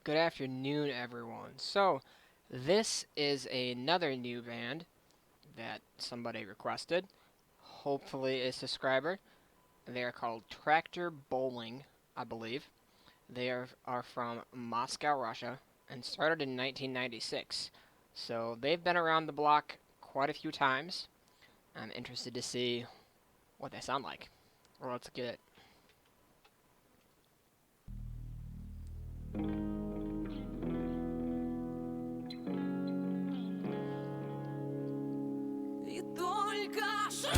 Good afternoon, everyone. So, this is another new band that somebody requested, hopefully a subscriber. They are called Tractor Bowling, I believe. They are from Moscow, Russia, and started in 1996. So, they've been around the block quite a few times. I'm interested to see what they sound like. Well, let's get it. И только шрамы.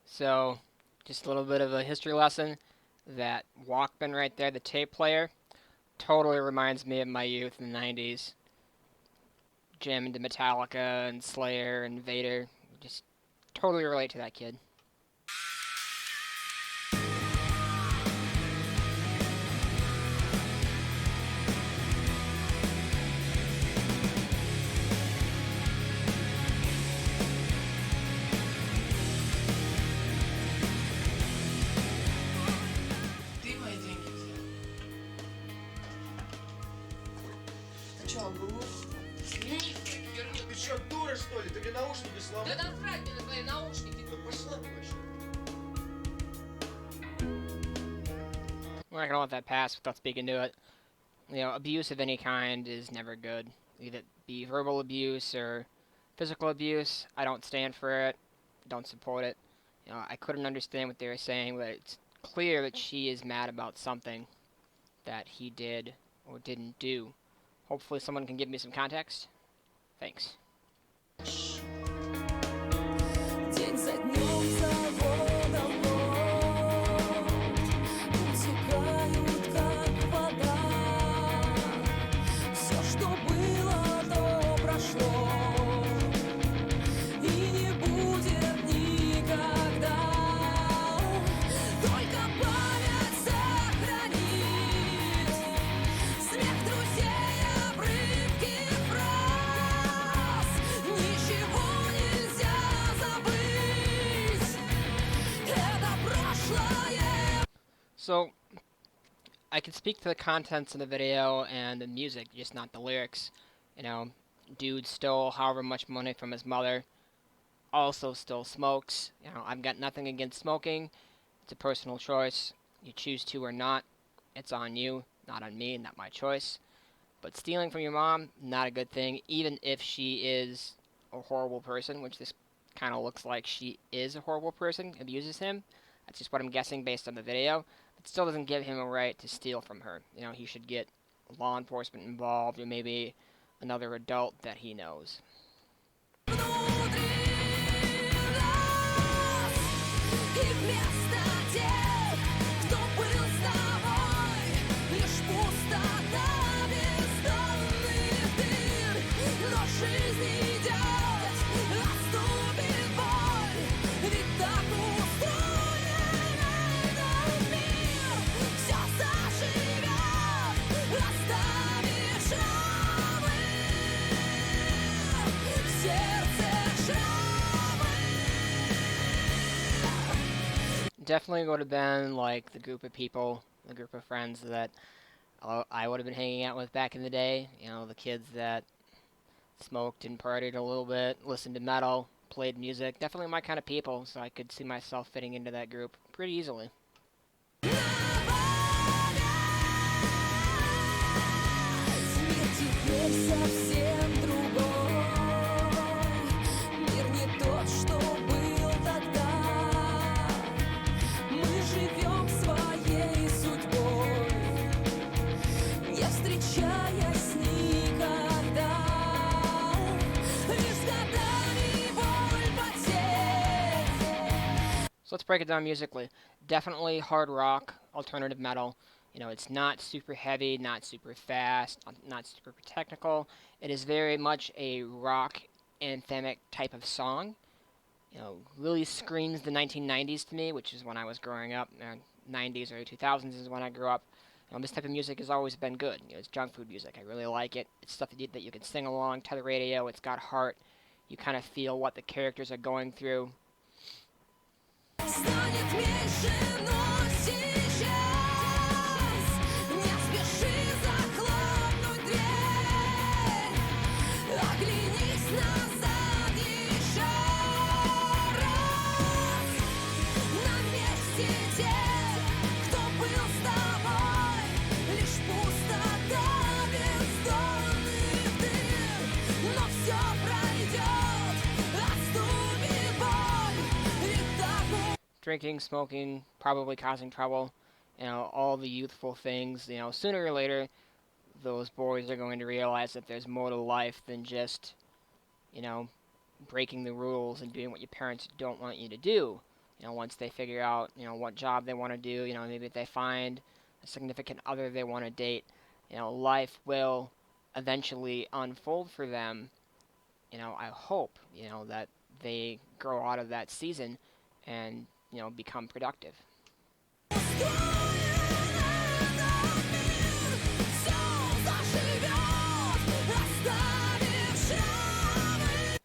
So, just a little bit of a history lesson. That Walkman right there, the tape player, totally reminds me of my youth in the 90s. Jamming to Metallica and Slayer and Vader. Just totally relate to that kid. Ты мои деньги взял. Ты чё, обруб? Ты чё, дура, что ли? Ты мне наушники сломал? Да насрать мне на твои наушники. Да пошла ты вообще. We're not gonna let that pass without speaking to it. Abuse of any kind is never good. Either it be verbal abuse or physical abuse. I don't stand for it. Don't support it. I couldn't understand what they were saying, but it's clear that she is mad about something that he did or didn't do. Hopefully someone can give me some context. Thanks. День за днем заводом утекают, как вода. Все, что было, то прошло и не будет никогда. Только память сохранит смех друзей, обрывки фраз. Ничего нельзя забыть. Это прошлое. So, I can speak to the contents of the video and the music, just not the lyrics. Dude stole however much money from his mother, also still smokes. I've got nothing against smoking. It's a personal choice. You choose to or not. It's on you, not on me, not my choice. But stealing from your mom, not a good thing, even if she is a horrible person, which this kind of looks like she is a horrible person, abuses him. That's just what I'm guessing based on the video. It still doesn't give him a right to steal from her. He should get law enforcement involved or maybe another adult that he knows. Внутри нас и вместо тех, кто был с тобой, лишь пустота, бездонных дыр. Но жизнь идет, наступит боль, ведь так устроен этот мир. Все заживет, оставив шрамы. В сердце шрамы. Definitely would have been like the group of people, the group of friends that I would have been hanging out with back in the day. The kids that smoked and partied a little bit, listened to metal, played music. Definitely my kind of people, so I could see myself fitting into that group pretty easily. Мир теперь совсем другой. Мир не тот, что был тогда. Мы живем своей судьбой, не встречаясь никогда. Лишь годами боль потерь. So let's break it down musically. Definitely hard rock, alternative metal. It's not super heavy, not super fast, not super technical. It is very much a rock anthemic type of song. Really screams the 1990s to me, which is when I was growing up. 90s or 2000s is when I grew up. This type of music has always been good. It's junk food music. I really like it. It's stuff that you can sing along to the radio. It's got heart. You kind of feel what the characters are going through. Станет меньше, но сейчас не спеши захлопнуть дверь. Оглянись назад еще раз. На месте тех, кто был с тобой, лишь пустота бездонных дыр. Но все пройдет, отступит боль, ведь так Drinking, smoking, probably causing trouble, all the youthful things. Sooner or later, those boys are going to realize that there's more to life than just, breaking the rules and doing what your parents don't want you to do. Once they figure out, what job they want to do, maybe if they find a significant other they want to date, life will eventually unfold for them. I hope, that they grow out of that season and become productive.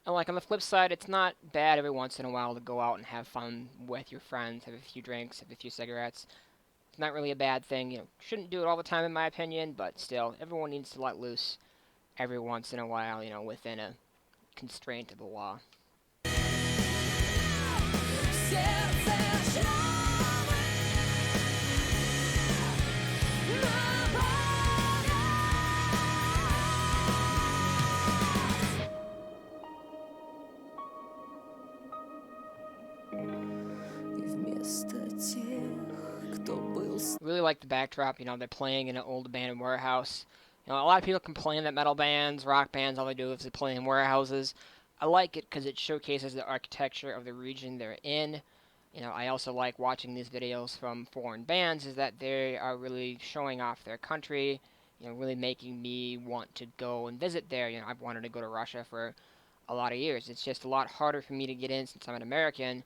And like on the flip side, it's not bad every once in a while to go out and have fun with your friends, have a few drinks, have a few cigarettes. It's not really a bad thing. Shouldn't do it all the time in my opinion, but still, everyone needs to let loose every once in a while, within a constraint of the law. Really like the backdrop. They're playing in an old abandoned warehouse. A lot of people complain that metal bands, rock bands, all they do is they play in warehouses. I like it because it showcases the architecture of the region they're in. I also like watching these videos from foreign bands, is that they are really showing off their country, really making me want to go and visit there. I've wanted to go to Russia for a lot of years. It's just a lot harder for me to get in since I'm an American.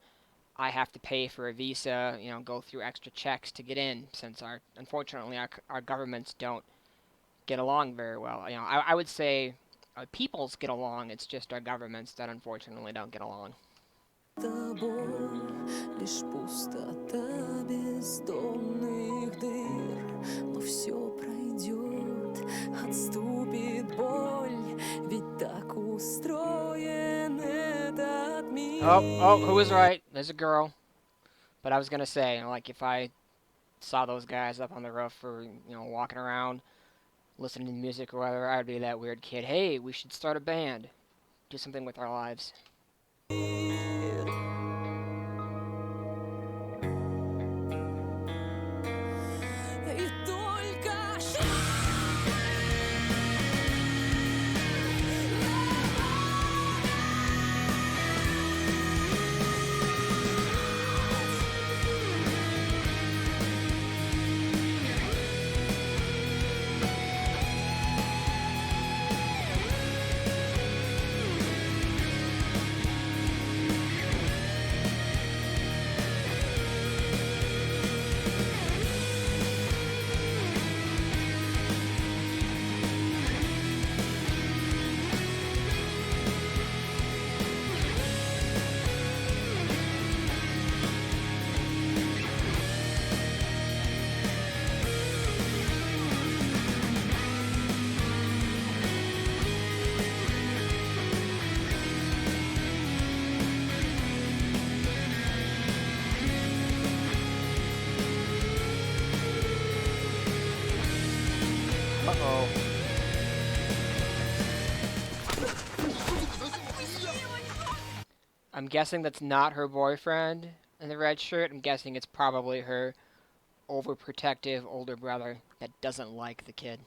I have to pay for a visa, go through extra checks to get in, since unfortunately our governments don't get along very well. I would say our peoples get along, it's just our governments that unfortunately don't get along. Лишь пустота бездонных дыр, но все пройдет, отступит боль, ведь так устроен этот мир. Oh, who was right? There's a girl. But I was gonna say, if I saw those guys up on the roof or, walking around, listening to music or whatever, I'd be that weird kid. Hey, we should start a band. Do something with our lives. И только Uh-oh. I'm guessing that's not her boyfriend in the red shirt. I'm guessing it's probably her overprotective older brother that doesn't like the kid.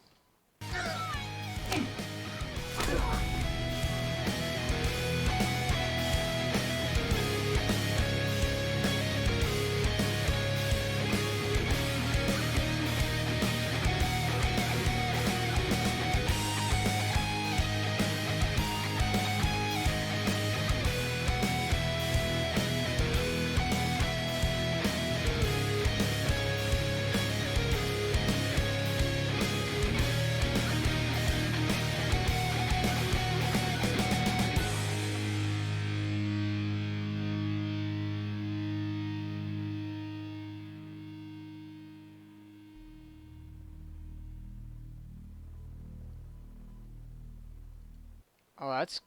Oh, that's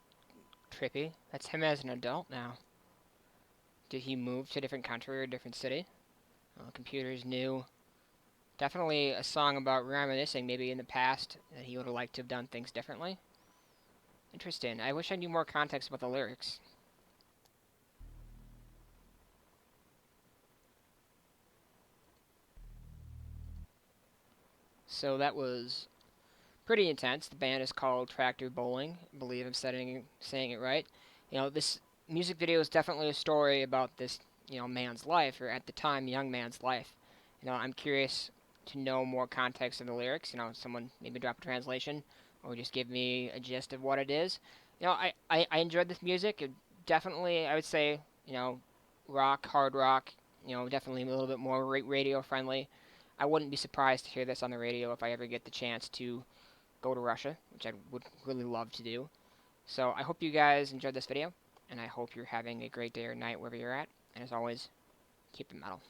trippy. That's him as an adult now. Did he move to a different country or a different city? Computers new. Definitely a song about reminiscing maybe in the past that he would have liked to have done things differently. Interesting. I wish I knew more context about the lyrics. So that was pretty intense. The band is called Tractor Bowling. I believe I'm saying it right. This music video is definitely a story about this, man's life, or at the time, young man's life. I'm curious to know more context of the lyrics. Someone maybe drop a translation or just give me a gist of what it is. I enjoyed this music. It definitely, I would say, rock, hard rock, definitely a little bit more radio friendly. I wouldn't be surprised to hear this on the radio if I ever get the chance to go to Russia, which I would really love to do. So I hope you guys enjoyed this video, and I hope you're having a great day or night wherever you're at. And as always, keep it metal.